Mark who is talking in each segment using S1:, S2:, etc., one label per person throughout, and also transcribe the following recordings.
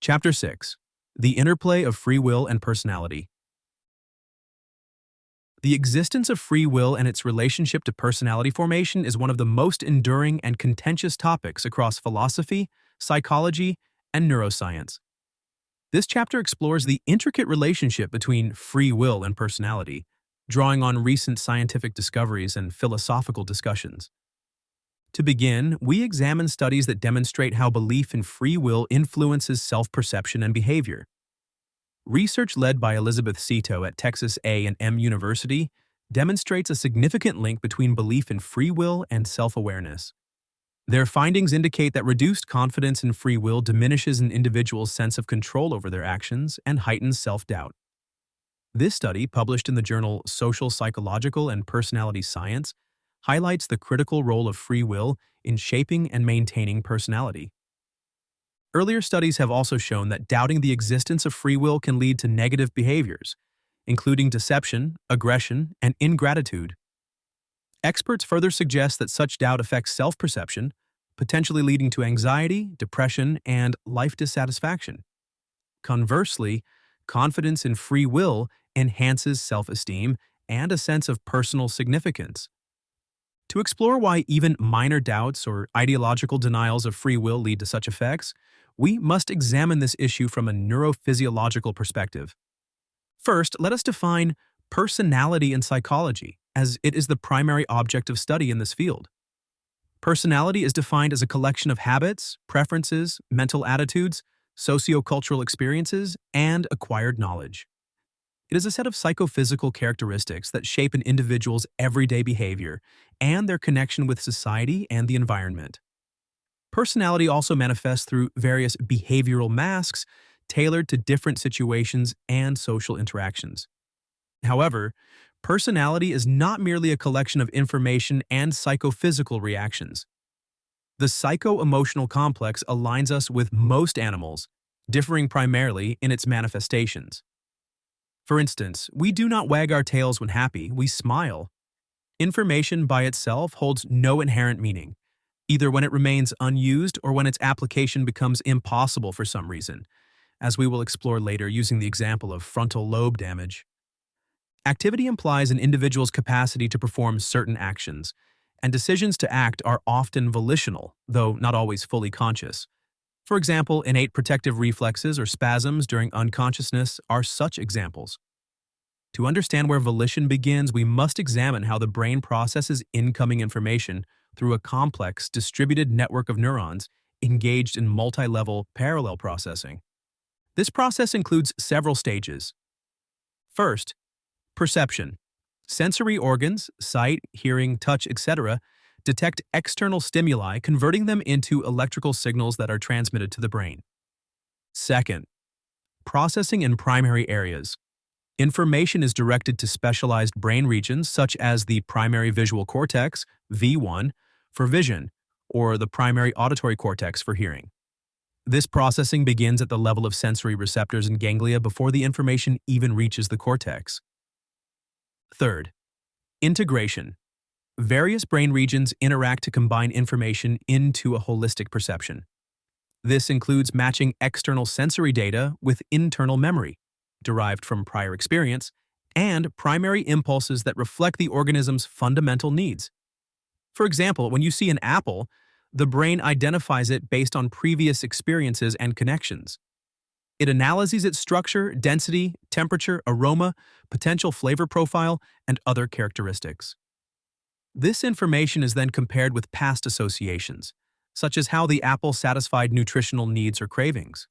S1: Chapter 6. The Interplay of Free Will and Personality. The existence of free will and its relationship to personality formation is one of the most enduring and contentious topics across philosophy, psychology, and neuroscience. This chapter explores the intricate relationship between free will and personality, drawing on recent scientific discoveries and philosophical discussions. To begin, we examine studies that demonstrate how belief in free will influences self-perception and behavior. Research led by Elizabeth Cito at Texas A&M University demonstrates a significant link between belief in free will and self-awareness. Their findings indicate that reduced confidence in free will diminishes an individual's sense of control over their actions and heightens self-doubt. This study, published in the journal Social Psychological and Personality Science, highlights the critical role of free will in shaping and maintaining personality. Earlier studies have also shown that doubting the existence of free will can lead to negative behaviors, including deception, aggression, and ingratitude. Experts further suggest that such doubt affects self-perception, potentially leading to anxiety, depression, and life dissatisfaction. Conversely, confidence in free will enhances self-esteem and a sense of personal significance. To explore why even minor doubts or ideological denials of free will lead to such effects, we must examine this issue from a neurophysiological perspective. First, let us define personality in psychology, as it is the primary object of study in this field. Personality is defined as a collection of habits, preferences, mental attitudes, sociocultural experiences, and acquired knowledge. It is a set of psychophysical characteristics that shape an individual's everyday behavior and their connection with society and the environment. Personality also manifests through various behavioral masks tailored to different situations and social interactions. However, personality is not merely a collection of information and psychophysical reactions. The psycho-emotional complex aligns us with most animals, differing primarily in its manifestations. For instance, we do not wag our tails when happy, we smile. Information by itself holds no inherent meaning, either when it remains unused or when its application becomes impossible for some reason, as we will explore later using the example of frontal lobe damage. Activity implies an individual's capacity to perform certain actions, and decisions to act are often volitional, though not always fully conscious. For example, innate protective reflexes or spasms during unconsciousness are such examples. To understand where volition begins, we must examine how the brain processes incoming information through a complex, distributed network of neurons engaged in multi-level parallel processing. This process includes several stages. First, perception. Sensory organs, sight, hearing, touch, etc., detect external stimuli, converting them into electrical signals that are transmitted to the brain. Second, processing in primary areas. Information is directed to specialized brain regions such as the primary visual cortex, V1, for vision, or the primary auditory cortex for hearing. This processing begins at the level of sensory receptors and ganglia before the information even reaches the cortex. Third, integration. Various brain regions interact to combine information into a holistic perception. This includes matching external sensory data with internal memory, derived from prior experience, and primary impulses that reflect the organism's fundamental needs. For example, when you see an apple, the brain identifies it based on previous experiences and connections. It analyzes its structure, density, temperature, aroma, potential flavor profile, and other characteristics. This information is then compared with past associations, such as how the apple satisfied nutritional needs or cravings.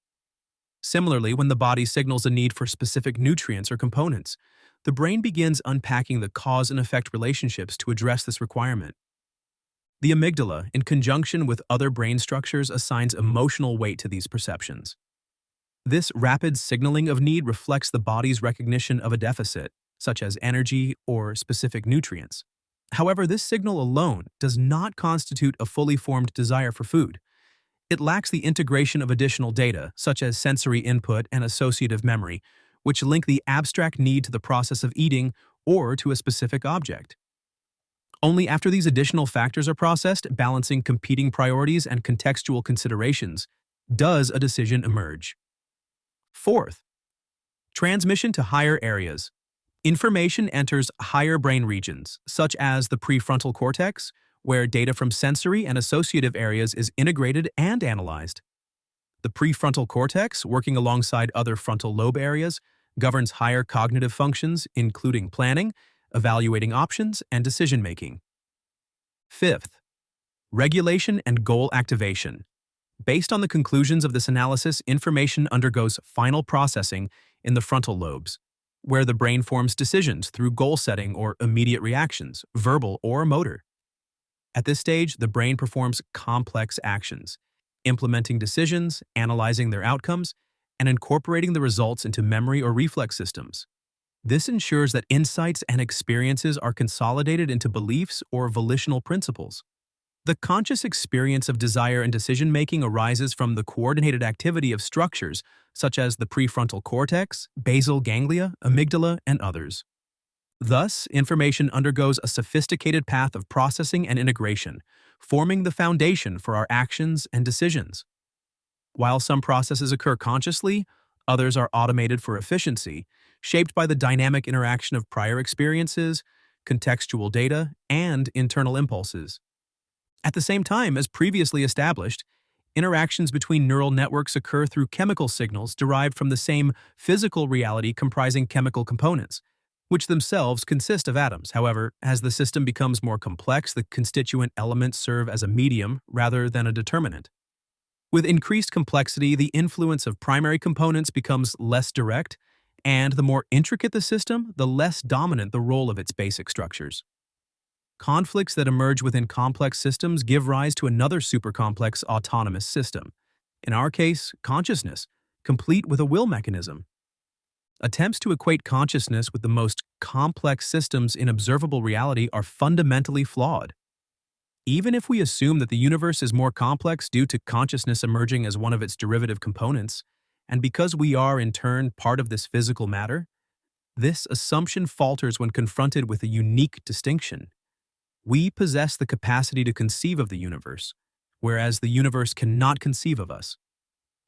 S1: Similarly, when the body signals a need for specific nutrients or components, the brain begins unpacking the cause and effect relationships to address this requirement. The amygdala, in conjunction with other brain structures, assigns emotional weight to these perceptions. This rapid signaling of need reflects the body's recognition of a deficit, such as energy or specific nutrients. However, this signal alone does not constitute a fully formed desire for food. It lacks the integration of additional data, such as sensory input and associative memory, which link the abstract need to the process of eating or to a specific object. Only after these additional factors are processed, balancing competing priorities and contextual considerations, does a decision emerge. Fourth, transmission to higher areas. Information enters higher brain regions, such as the prefrontal cortex, where data from sensory and associative areas is integrated and analyzed. The prefrontal cortex, working alongside other frontal lobe areas, governs higher cognitive functions, including planning, evaluating options, and decision-making. Fifth, regulation and goal activation. Based on the conclusions of this analysis, information undergoes final processing in the frontal lobes, where the brain forms decisions through goal setting or immediate reactions, verbal or motor. At this stage, the brain performs complex actions, implementing decisions, analyzing their outcomes, and incorporating the results into memory or reflex systems. This ensures that insights and experiences are consolidated into beliefs or volitional principles. The conscious experience of desire and decision-making arises from the coordinated activity of structures such as the prefrontal cortex, basal ganglia, amygdala, and others. Thus, information undergoes a sophisticated path of processing and integration, forming the foundation for our actions and decisions. While some processes occur consciously, others are automated for efficiency, shaped by the dynamic interaction of prior experiences, contextual data, and internal impulses. At the same time, as previously established, interactions between neural networks occur through chemical signals derived from the same physical reality comprising chemical components, which themselves consist of atoms. However, as the system becomes more complex, the constituent elements serve as a medium rather than a determinant. With increased complexity, the influence of primary components becomes less direct, and the more intricate the system, the less dominant the role of its basic structures. Conflicts that emerge within complex systems give rise to another supercomplex autonomous system. In our case, consciousness, complete with a will mechanism. Attempts to equate consciousness with the most complex systems in observable reality are fundamentally flawed. Even if we assume that the universe is more complex due to consciousness emerging as one of its derivative components, and because we are in turn part of this physical matter, this assumption falters when confronted with a unique distinction. We possess the capacity to conceive of the universe, whereas the universe cannot conceive of us.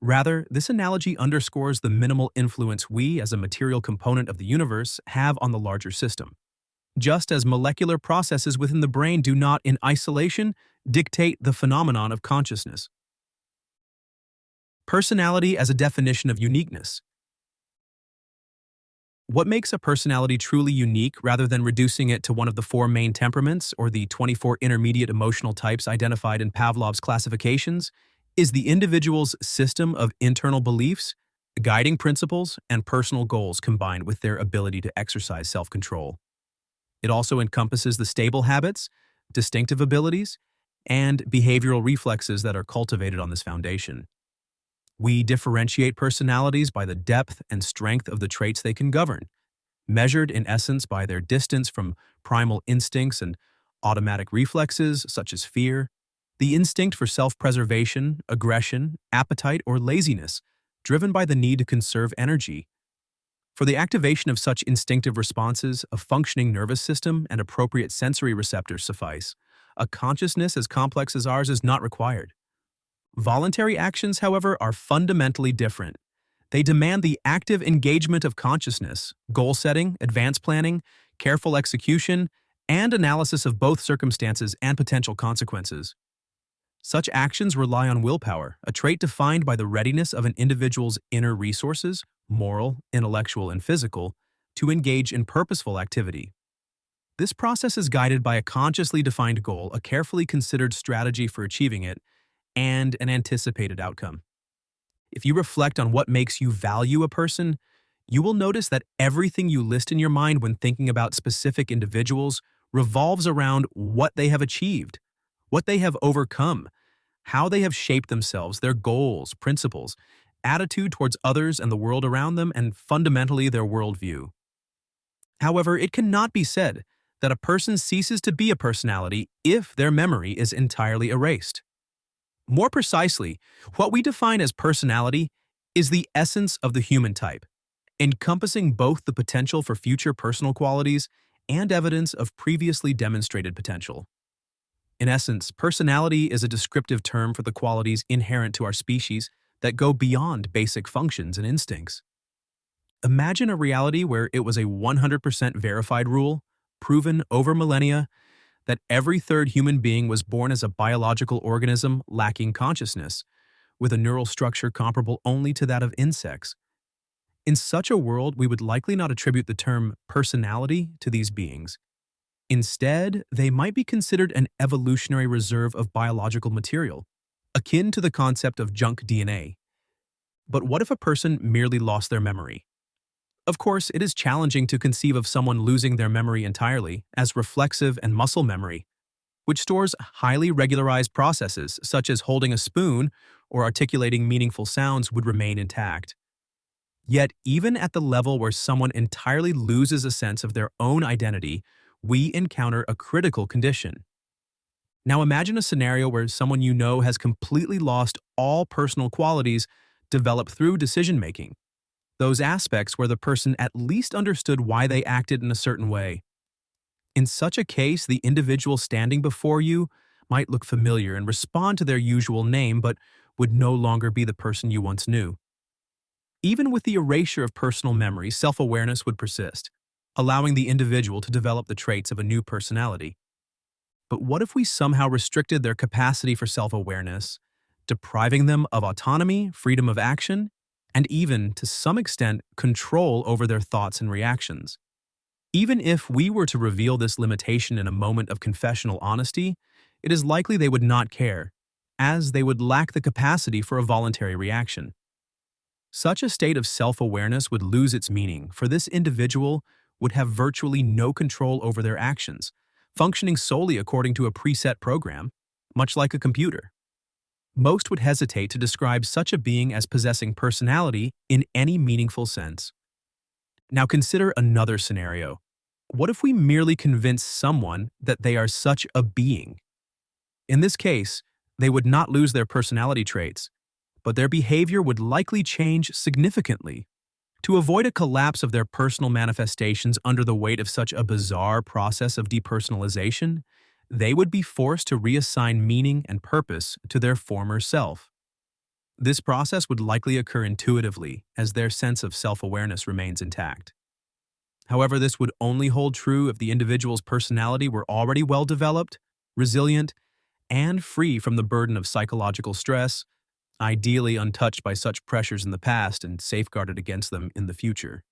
S1: Rather, this analogy underscores the minimal influence we, as a material component of the universe, have on the larger system. Just as molecular processes within the brain do not, in isolation, dictate the phenomenon of consciousness. Personality as a definition of uniqueness. What makes a personality truly unique rather than reducing it to one of the 4 main temperaments or the 24 intermediate emotional types identified in Pavlov's classifications is the individual's system of internal beliefs, guiding principles, and personal goals combined with their ability to exercise self-control. It also encompasses the stable habits, distinctive abilities, and behavioral reflexes that are cultivated on this foundation. We differentiate personalities by the depth and strength of the traits they can govern, measured in essence by their distance from primal instincts and automatic reflexes such as fear, the instinct for self-preservation, aggression, appetite, or laziness, driven by the need to conserve energy. For the activation of such instinctive responses, a functioning nervous system and appropriate sensory receptors suffice. A consciousness as complex as ours is not required. Voluntary actions, however, are fundamentally different. They demand the active engagement of consciousness, goal setting, advanced planning, careful execution, and analysis of both circumstances and potential consequences. Such actions rely on willpower, a trait defined by the readiness of an individual's inner resources, moral, intellectual, and physical, to engage in purposeful activity. This process is guided by a consciously defined goal, a carefully considered strategy for achieving it, and an anticipated outcome. If you reflect on what makes you value a person, you will notice that everything you list in your mind when thinking about specific individuals revolves around what they have achieved, what they have overcome, how they have shaped themselves, their goals, principles, attitude towards others and the world around them, and fundamentally their worldview. However, it cannot be said that a person ceases to be a personality if their memory is entirely erased. More precisely, what we define as personality is the essence of the human type, encompassing both the potential for future personal qualities and evidence of previously demonstrated potential. In essence, personality is a descriptive term for the qualities inherent to our species that go beyond basic functions and instincts. Imagine a reality where it was a 100% verified rule, proven over millennia, that every third human being was born as a biological organism lacking consciousness, with a neural structure comparable only to that of insects. In such a world, we would likely not attribute the term personality to these beings. Instead, they might be considered an evolutionary reserve of biological material, akin to the concept of junk DNA. But what if a person merely lost their memory? Of course, it is challenging to conceive of someone losing their memory entirely, as reflexive and muscle memory, which stores highly regularized processes such as holding a spoon or articulating meaningful sounds would remain intact. Yet, even at the level where someone entirely loses a sense of their own identity, we encounter a critical condition. Now imagine a scenario where someone you know has completely lost all personal qualities developed through decision-making, those aspects where the person at least understood why they acted in a certain way. In such a case, the individual standing before you might look familiar and respond to their usual name, but would no longer be the person you once knew. Even with the erasure of personal memory, self-awareness would persist, allowing the individual to develop the traits of a new personality. But what if we somehow restricted their capacity for self-awareness, depriving them of autonomy, freedom of action, and even, to some extent, control over their thoughts and reactions? Even if we were to reveal this limitation in a moment of confessional honesty, it is likely they would not care, as they would lack the capacity for a voluntary reaction. Such a state of self-awareness would lose its meaning, for this individual would have virtually no control over their actions, functioning solely according to a preset program, much like a computer. Most would hesitate to describe such a being as possessing personality in any meaningful sense. Now consider another scenario. What if we merely convince someone that they are such a being? In this case, they would not lose their personality traits, but their behavior would likely change significantly. To avoid a collapse of their personal manifestations under the weight of such a bizarre process of depersonalization, they would be forced to reassign meaning and purpose to their former self. This process would likely occur intuitively, as their sense of self-awareness remains intact. However, this would only hold true if the individual's personality were already well-developed, resilient, and free from the burden of psychological stress, ideally untouched by such pressures in the past and safeguarded against them in the future.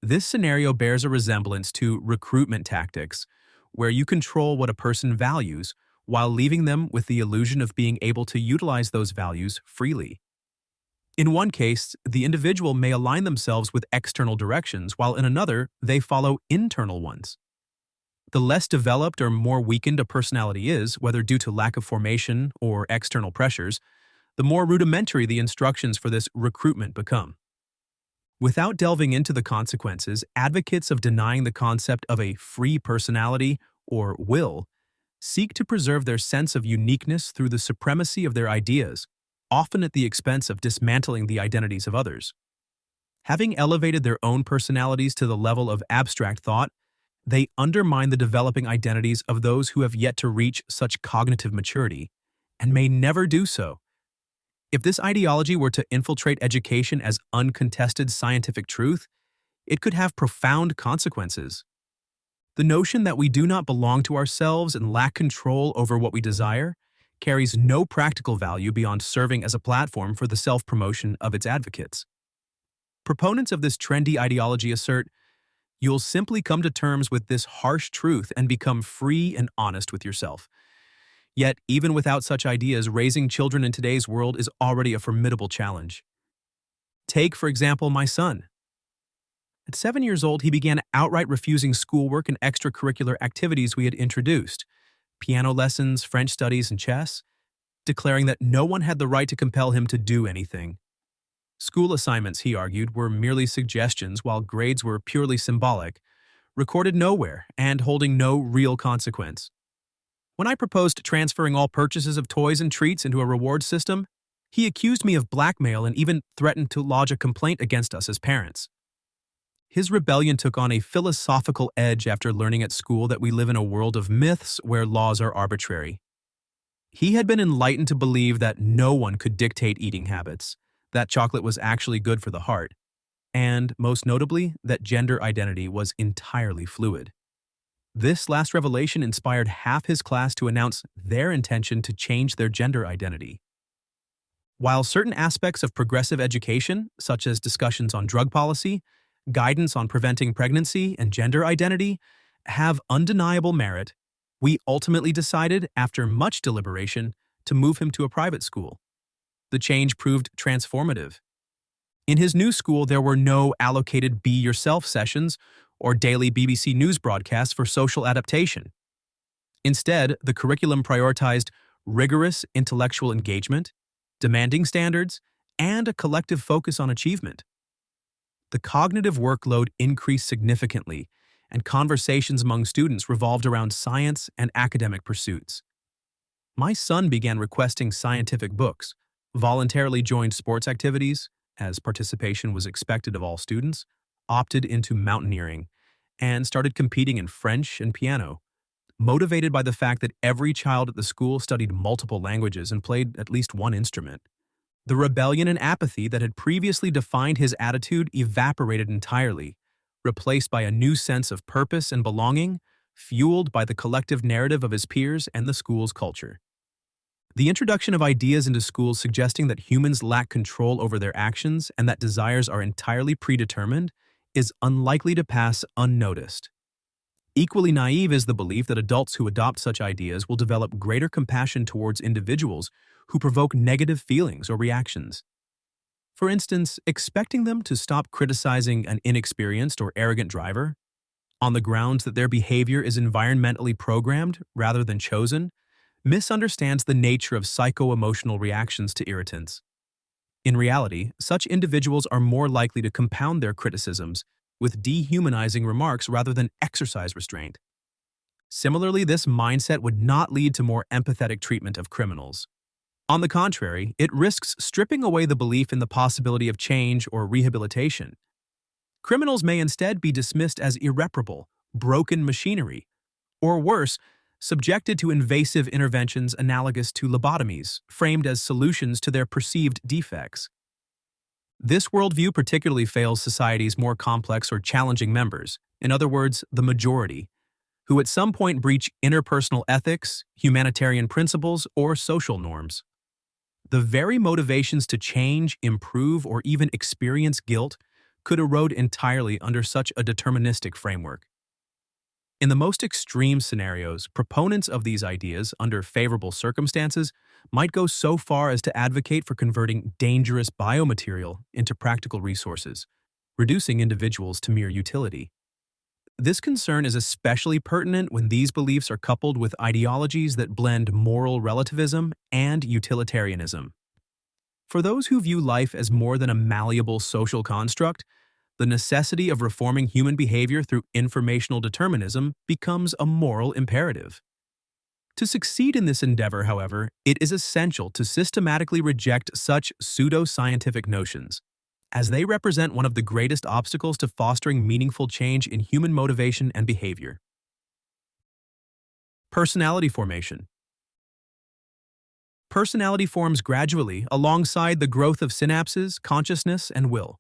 S1: This scenario bears a resemblance to recruitment tactics, where you control what a person values while leaving them with the illusion of being able to utilize those values freely. In one case, the individual may align themselves with external directions, while in another, they follow internal ones. The less developed or more weakened a personality is, whether due to lack of formation or external pressures, the more rudimentary the instructions for this recruitment become. Without delving into the consequences, advocates of denying the concept of a free personality, or will, seek to preserve their sense of uniqueness through the supremacy of their ideas, often at the expense of dismantling the identities of others. Having elevated their own personalities to the level of abstract thought, they undermine the developing identities of those who have yet to reach such cognitive maturity, and may never do so. If this ideology were to infiltrate education as uncontested scientific truth, it could have profound consequences. The notion that we do not belong to ourselves and lack control over what we desire carries no practical value beyond serving as a platform for the self-promotion of its advocates. Proponents of this trendy ideology assert, you'll simply come to terms with this harsh truth and become free and honest with yourself. Yet, even without such ideas, raising children in today's world is already a formidable challenge. Take, for example, my son. At 7 years old, he began outright refusing schoolwork and extracurricular activities we had introduced, piano lessons, French studies, and chess, declaring that no one had the right to compel him to do anything. School assignments, he argued, were merely suggestions, while grades were purely symbolic, recorded nowhere, and holding no real consequence. When I proposed transferring all purchases of toys and treats into a reward system, he accused me of blackmail and even threatened to lodge a complaint against us as parents. His rebellion took on a philosophical edge after learning at school that we live in a world of myths where laws are arbitrary. He had been enlightened to believe that no one could dictate eating habits, that chocolate was actually good for the heart, and, most notably, that gender identity was entirely fluid. This last revelation inspired half his class to announce their intention to change their gender identity. While certain aspects of progressive education, such as discussions on drug policy, guidance on preventing pregnancy, and gender identity, have undeniable merit, we ultimately decided, after much deliberation, to move him to a private school. The change proved transformative. In his new school, there were no allocated Be Yourself sessions or daily BBC News broadcasts for social adaptation. Instead, the curriculum prioritized rigorous intellectual engagement, demanding standards, and a collective focus on achievement. The cognitive workload increased significantly, and conversations among students revolved around science and academic pursuits. My son began requesting scientific books, voluntarily joined sports activities, as participation was expected of all students, opted into mountaineering, and started competing in French and piano, motivated by the fact that every child at the school studied multiple languages and played at least one instrument. The rebellion and apathy that had previously defined his attitude evaporated entirely, replaced by a new sense of purpose and belonging, fueled by the collective narrative of his peers and the school's culture. The introduction of ideas into schools suggesting that humans lack control over their actions and that desires are entirely predetermined is unlikely to pass unnoticed. Equally naive is the belief that adults who adopt such ideas will develop greater compassion towards individuals who provoke negative feelings or reactions. For instance, expecting them to stop criticizing an inexperienced or arrogant driver, on the grounds that their behavior is environmentally programmed rather than chosen, misunderstands the nature of psycho-emotional reactions to irritants. In reality, such individuals are more likely to compound their criticisms with dehumanizing remarks rather than exercise restraint. Similarly, this mindset would not lead to more empathetic treatment of criminals. On the contrary, it risks stripping away the belief in the possibility of change or rehabilitation. Criminals may instead be dismissed as irreparable, broken machinery, or worse, subjected to invasive interventions analogous to lobotomies, framed as solutions to their perceived defects. This worldview particularly fails society's more complex or challenging members, in other words, the majority, who at some point breach interpersonal ethics, humanitarian principles, or social norms. The very motivations to change, improve, or even experience guilt could erode entirely under such a deterministic framework. In the most extreme scenarios, proponents of these ideas, under favorable circumstances, might go so far as to advocate for converting dangerous biomaterial into practical resources, reducing individuals to mere utility. This concern is especially pertinent when these beliefs are coupled with ideologies that blend moral relativism and utilitarianism. For those who view life as more than a malleable social construct, the necessity of reforming human behavior through informational determinism becomes a moral imperative. To succeed in this endeavor, however, it is essential to systematically reject such pseudo-scientific notions, as they represent one of the greatest obstacles to fostering meaningful change in human motivation and behavior. Personality formation. Personality forms gradually alongside the growth of synapses, consciousness, and will.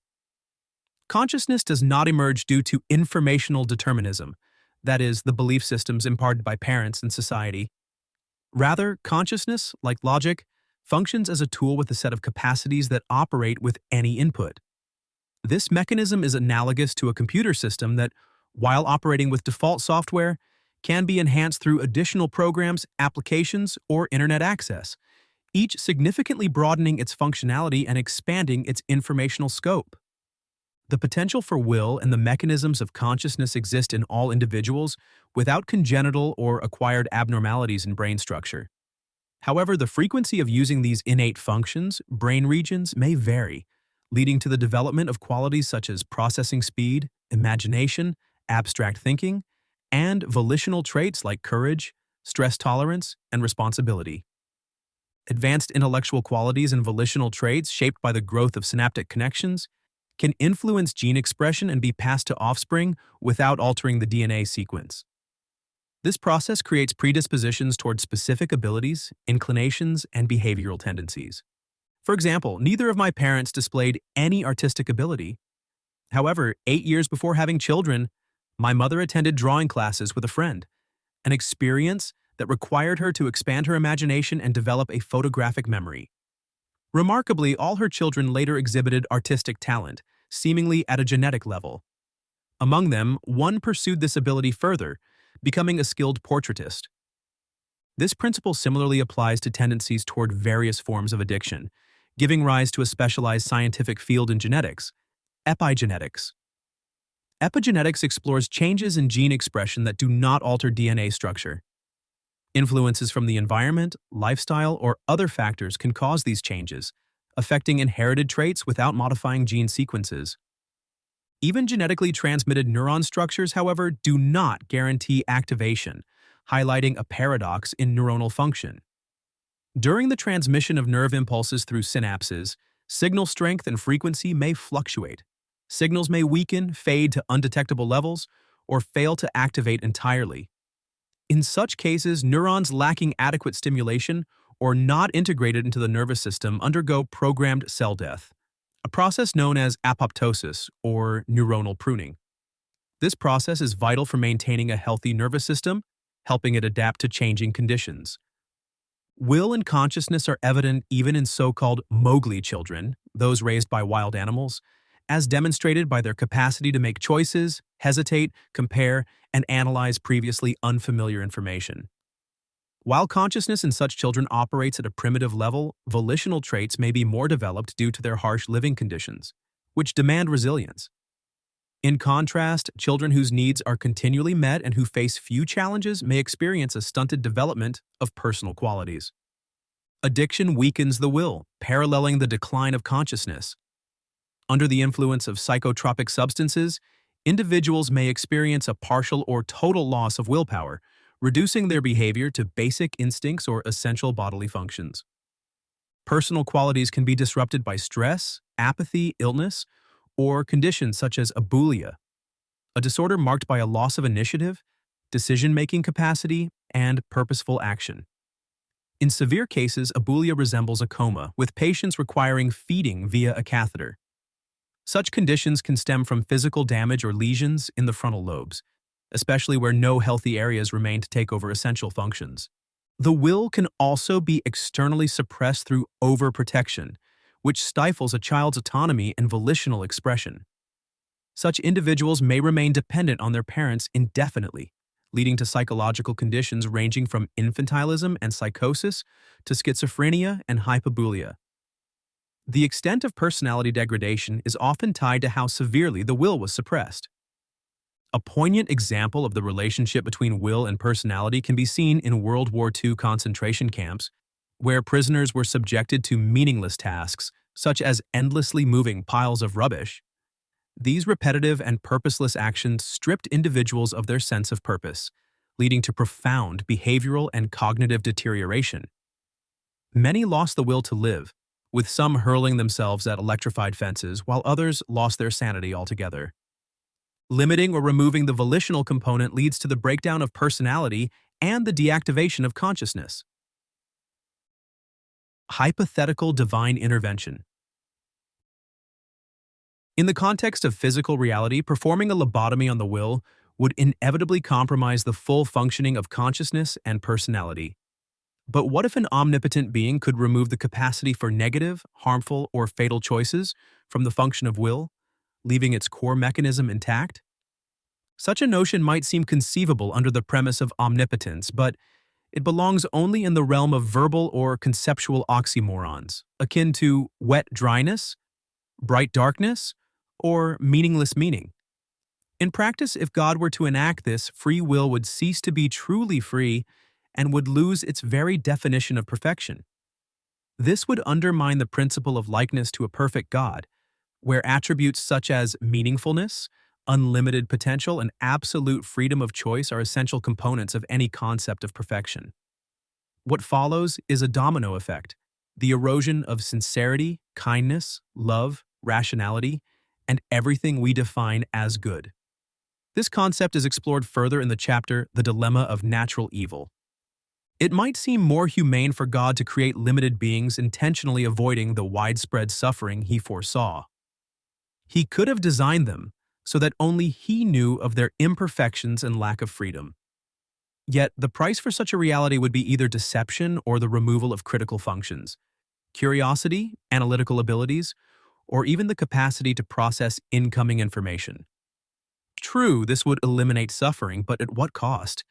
S1: Consciousness does not emerge due to informational determinism, that is, the belief systems imparted by parents and society. Rather, consciousness, like logic, functions as a tool with a set of capacities that operate with any input. This mechanism is analogous to a computer system that, while operating with default software, can be enhanced through additional programs, applications, or internet access, each significantly broadening its functionality and expanding its informational scope. The potential for will and the mechanisms of consciousness exist in all individuals without congenital or acquired abnormalities in brain structure. However, the frequency of using these innate functions, brain regions, may vary, leading to the development of qualities such as processing speed, imagination, abstract thinking, and volitional traits like courage, stress tolerance, and responsibility. Advanced intellectual qualities and volitional traits shaped by the growth of synaptic connections can influence gene expression and be passed to offspring without altering the DNA sequence. This process creates predispositions toward specific abilities, inclinations, and behavioral tendencies. For example, neither of my parents displayed any artistic ability. However, 8 years before having children, my mother attended drawing classes with a friend, an experience that required her to expand her imagination and develop a photographic memory. Remarkably, all her children later exhibited artistic talent, seemingly at a genetic level. Among them, one pursued this ability further, becoming a skilled portraitist. This principle similarly applies to tendencies toward various forms of addiction, giving rise to a specialized scientific field in genetics, epigenetics. Epigenetics explores changes in gene expression that do not alter DNA structure. Influences from the environment, lifestyle, or other factors can cause these changes, affecting inherited traits without modifying gene sequences. Even genetically transmitted neuron structures, however, do not guarantee activation, highlighting a paradox in neuronal function. During the transmission of nerve impulses through synapses, signal strength and frequency may fluctuate. Signals may weaken, fade to undetectable levels, or fail to activate entirely. In such cases, neurons lacking adequate stimulation or not integrated into the nervous system undergo programmed cell death, a process known as apoptosis or neuronal pruning. This process is vital for maintaining a healthy nervous system, helping it adapt to changing conditions. Will and consciousness are evident even in so-called Mowgli children, those raised by wild animals, as demonstrated by their capacity to make choices, hesitate, compare, and analyze previously unfamiliar information. While consciousness in such children operates at a primitive level, volitional traits may be more developed due to their harsh living conditions, which demand resilience. In contrast, children whose needs are continually met and who face few challenges may experience a stunted development of personal qualities. Addiction weakens the will, paralleling the decline of consciousness. Under the influence of psychotropic substances, individuals may experience a partial or total loss of willpower, reducing their behavior to basic instincts or essential bodily functions. Personal qualities can be disrupted by stress, apathy, illness, or conditions such as abulia, a disorder marked by a loss of initiative, decision-making capacity, and purposeful action. In severe cases, abulia resembles a coma, with patients requiring feeding via a catheter. Such conditions can stem from physical damage or lesions in the frontal lobes, especially where no healthy areas remain to take over essential functions. The will can also be externally suppressed through overprotection, which stifles a child's autonomy and volitional expression. Such individuals may remain dependent on their parents indefinitely, leading to psychological conditions ranging from infantilism and psychosis to schizophrenia and hypobulia. The extent of personality degradation is often tied to how severely the will was suppressed. A poignant example of the relationship between will and personality can be seen in World War II concentration camps, where prisoners were subjected to meaningless tasks, such as endlessly moving piles of rubbish. These repetitive and purposeless actions stripped individuals of their sense of purpose, leading to profound behavioral and cognitive deterioration. Many lost the will to live, with some hurling themselves at electrified fences while others lost their sanity altogether. Limiting or removing the volitional component leads to the breakdown of personality and the deactivation of consciousness. Hypothetical divine intervention. In the context of physical reality, performing a lobotomy on the will would inevitably compromise the full functioning of consciousness and personality. But what if an omnipotent being could remove the capacity for negative, harmful, or fatal choices from the function of will, leaving its core mechanism intact? Such a notion might seem conceivable under the premise of omnipotence, but it belongs only in the realm of verbal or conceptual oxymorons, akin to wet dryness, bright darkness, or meaningless meaning. In practice, if God were to enact this, free will would cease to be truly free and would lose its very definition of perfection. This would undermine the principle of likeness to a perfect God, where attributes such as meaningfulness, unlimited potential, and absolute freedom of choice are essential components of any concept of perfection. What follows is a domino effect, the erosion of sincerity, kindness, love, rationality, and everything we define as good. This concept is explored further in the chapter The Dilemma of Natural Evil. It might seem more humane for God to create limited beings intentionally avoiding the widespread suffering he foresaw. He could have designed them so that only he knew of their imperfections and lack of freedom. Yet, the price for such a reality would be either deception or the removal of critical functions, curiosity, analytical abilities, or even the capacity to process incoming information. True, this would eliminate suffering, but at what cost?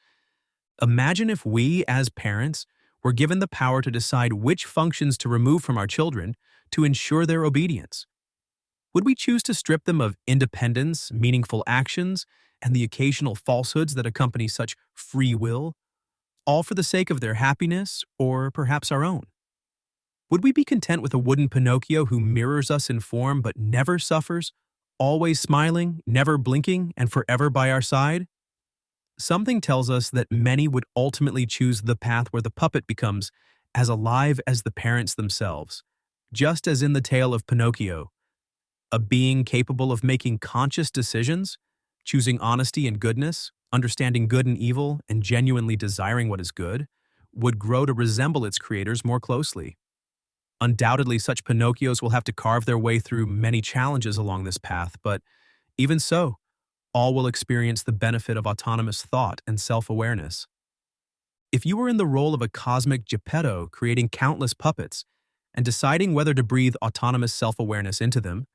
S1: Imagine if we, as parents, were given the power to decide which functions to remove from our children to ensure their obedience. Would we choose to strip them of independence, meaningful actions, and the occasional falsehoods that accompany such free will, all for the sake of their happiness or perhaps our own? Would we be content with a wooden Pinocchio who mirrors us in form but never suffers, always smiling, never blinking, and forever by our side? Something tells us that many would ultimately choose the path where the puppet becomes as alive as the parents themselves, just as in the tale of Pinocchio. A being capable of making conscious decisions, choosing honesty and goodness, understanding good and evil, and genuinely desiring what is good, would grow to resemble its creators more closely. Undoubtedly, such Pinocchios will have to carve their way through many challenges along this path, but even so, all will experience the benefit of autonomous thought and self-awareness. If you were in the role of a cosmic Geppetto creating countless puppets and deciding whether to breathe autonomous self-awareness into them,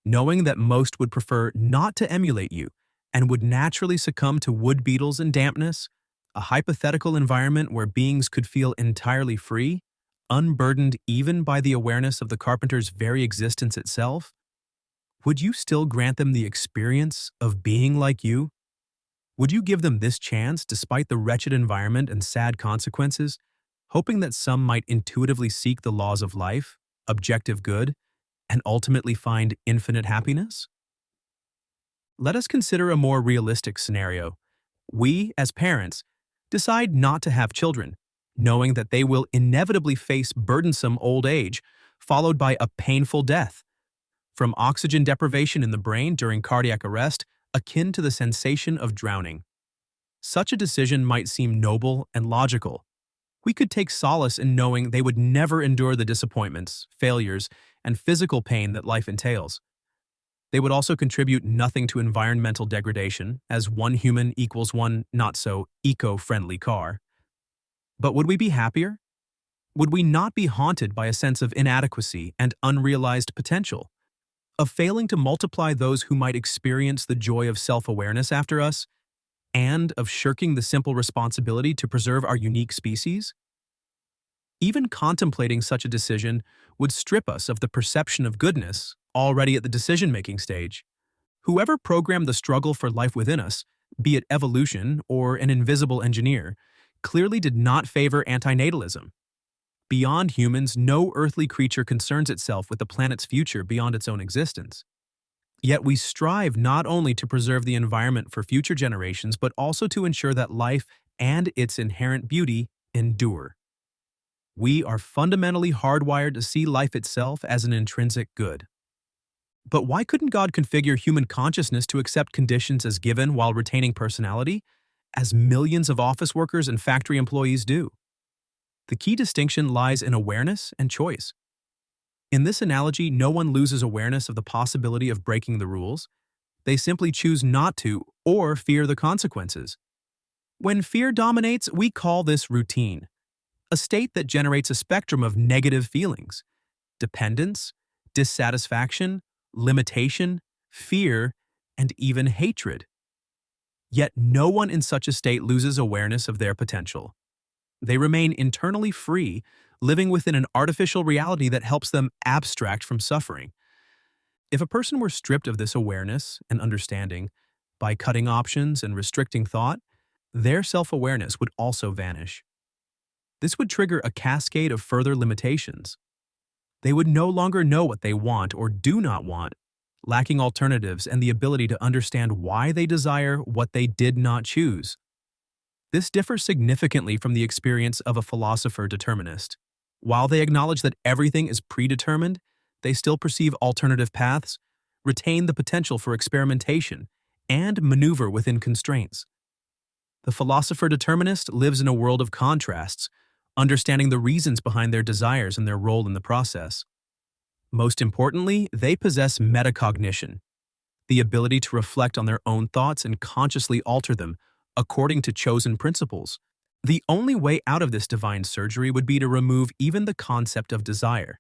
S1: knowing that most would prefer not to emulate you and would naturally succumb to wood beetles and dampness, a hypothetical environment where beings could feel entirely free, unburdened even by the awareness of the carpenter's very existence itself, would you still grant them the experience of being like you? Would you give them this chance despite the wretched environment and sad consequences, hoping that some might intuitively seek the laws of life, objective good, and ultimately find infinite happiness? Let us consider a more realistic scenario. We, as parents, decide not to have children, knowing that they will inevitably face burdensome old age, followed by a painful death, from oxygen deprivation in the brain during cardiac arrest, akin to the sensation of drowning. Such a decision might seem noble and logical. We could take solace in knowing they would never endure the disappointments, failures, and physical pain that life entails. They would also contribute nothing to environmental degradation, as one human equals one not-so-eco-friendly car. But would we be happier? Would we not be haunted by a sense of inadequacy and unrealized potential? Of failing to multiply those who might experience the joy of self-awareness after us, and of shirking the simple responsibility to preserve our unique species? Even contemplating such a decision would strip us of the perception of goodness already at the decision-making stage. Whoever programmed the struggle for life within us, be it evolution or an invisible engineer, clearly did not favor antinatalism. Beyond humans, no earthly creature concerns itself with the planet's future beyond its own existence. Yet we strive not only to preserve the environment for future generations, but also to ensure that life and its inherent beauty endure. We are fundamentally hardwired to see life itself as an intrinsic good. But why couldn't God configure human consciousness to accept conditions as given while retaining personality, as millions of office workers and factory employees do? The key distinction lies in awareness and choice. In this analogy, no one loses awareness of the possibility of breaking the rules. They simply choose not to or fear the consequences. When fear dominates, we call this routine, a state that generates a spectrum of negative feelings: dependence, dissatisfaction, limitation, fear, and even hatred. Yet no one in such a state loses awareness of their potential. They remain internally free, living within an artificial reality that helps them abstract from suffering. If a person were stripped of this awareness and understanding by cutting options and restricting thought, their self-awareness would also vanish. This would trigger a cascade of further limitations. They would no longer know what they want or do not want, lacking alternatives and the ability to understand why they desire what they did not choose. This differs significantly from the experience of a philosopher-determinist. While they acknowledge that everything is predetermined, they still perceive alternative paths, retain the potential for experimentation, and maneuver within constraints. The philosopher-determinist lives in a world of contrasts, understanding the reasons behind their desires and their role in the process. Most importantly, they possess metacognition, the ability to reflect on their own thoughts and consciously alter them according to chosen principles. The only way out of this divine surgery would be to remove even the concept of desire.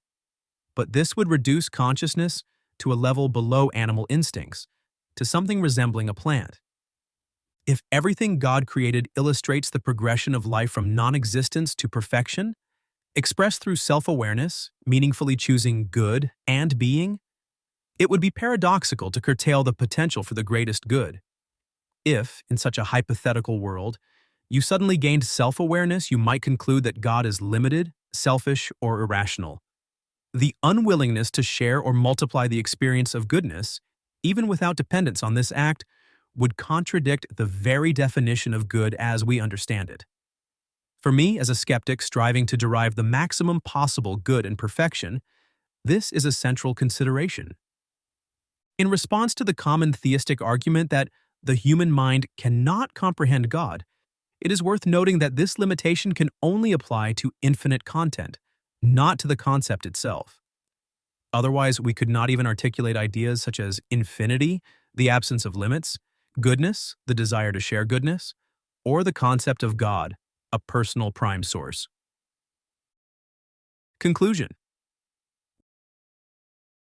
S1: But this would reduce consciousness to a level below animal instincts, to something resembling a plant. If everything God created illustrates the progression of life from non-existence to perfection, expressed through self-awareness, meaningfully choosing good and being, it would be paradoxical to curtail the potential for the greatest good. If, in such a hypothetical world, you suddenly gained self-awareness, you might conclude that God is limited, selfish, or irrational. The unwillingness to share or multiply the experience of goodness, even without dependence on this act, would contradict the very definition of good as we understand it. For me, as a skeptic striving to derive the maximum possible good and perfection, this is a central consideration. In response to the common theistic argument that the human mind cannot comprehend God, it is worth noting that this limitation can only apply to infinite content, not to the concept itself. Otherwise, we could not even articulate ideas such as infinity, the absence of limits, goodness, the desire to share goodness, or the concept of God, a personal prime source. Conclusion.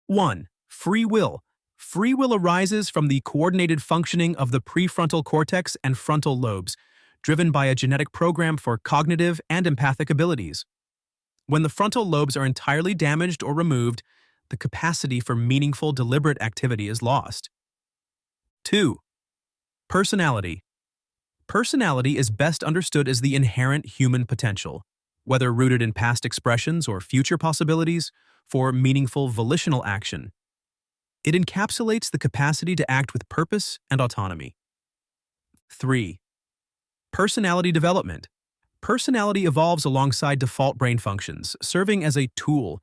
S1: 1. Free will. Free will arises from the coordinated functioning of the prefrontal cortex and frontal lobes, driven by a genetic program for cognitive and empathic abilities. When the frontal lobes are entirely damaged or removed, the capacity for meaningful, deliberate activity is lost. 2. Personality. Personality is best understood as the inherent human potential, whether rooted in past expressions or future possibilities, for meaningful volitional action. It encapsulates the capacity to act with purpose and autonomy. 3. Personality development. Personality evolves alongside default brain functions, serving as a tool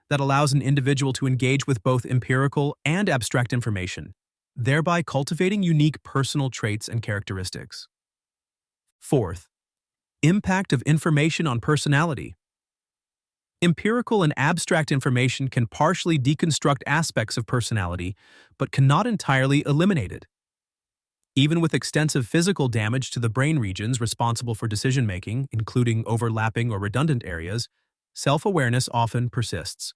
S1: that allows an individual to engage with both empirical and abstract information, thereby cultivating unique personal traits and characteristics. 4th, impact of information on personality. Empirical and abstract information can partially deconstruct aspects of personality, but cannot entirely eliminate it. Even with extensive physical damage to the brain regions responsible for decision-making, including overlapping or redundant areas, self-awareness often persists.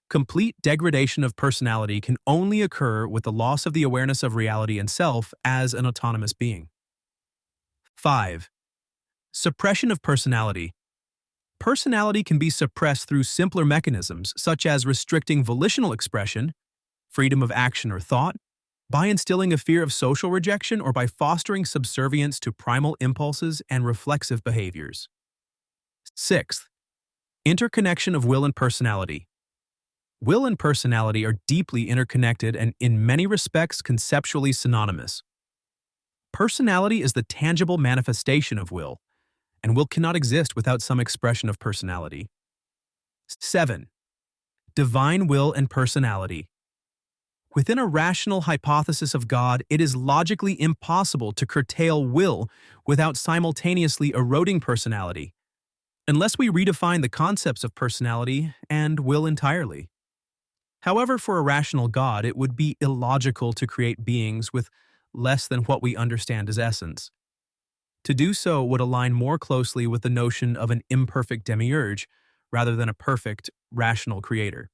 S1: Complete degradation of personality can only occur with the loss of the awareness of reality and self as an autonomous being. 5. Suppression of personality. Personality can be suppressed through simpler mechanisms, such as restricting volitional expression, freedom of action or thought, by instilling a fear of social rejection, or by fostering subservience to primal impulses and reflexive behaviors. 6th, interconnection of will and personality. Will and personality are deeply interconnected and, in many respects, conceptually synonymous. Personality is the tangible manifestation of will, and will cannot exist without some expression of personality. 7. Divine will and personality. Within a rational hypothesis of God, it is logically impossible to curtail will without simultaneously eroding personality, unless we redefine the concepts of personality and will entirely. However, for a rational God, it would be illogical to create beings with less than what we understand as essence. To do so would align more closely with the notion of an imperfect demiurge rather than a perfect, rational creator.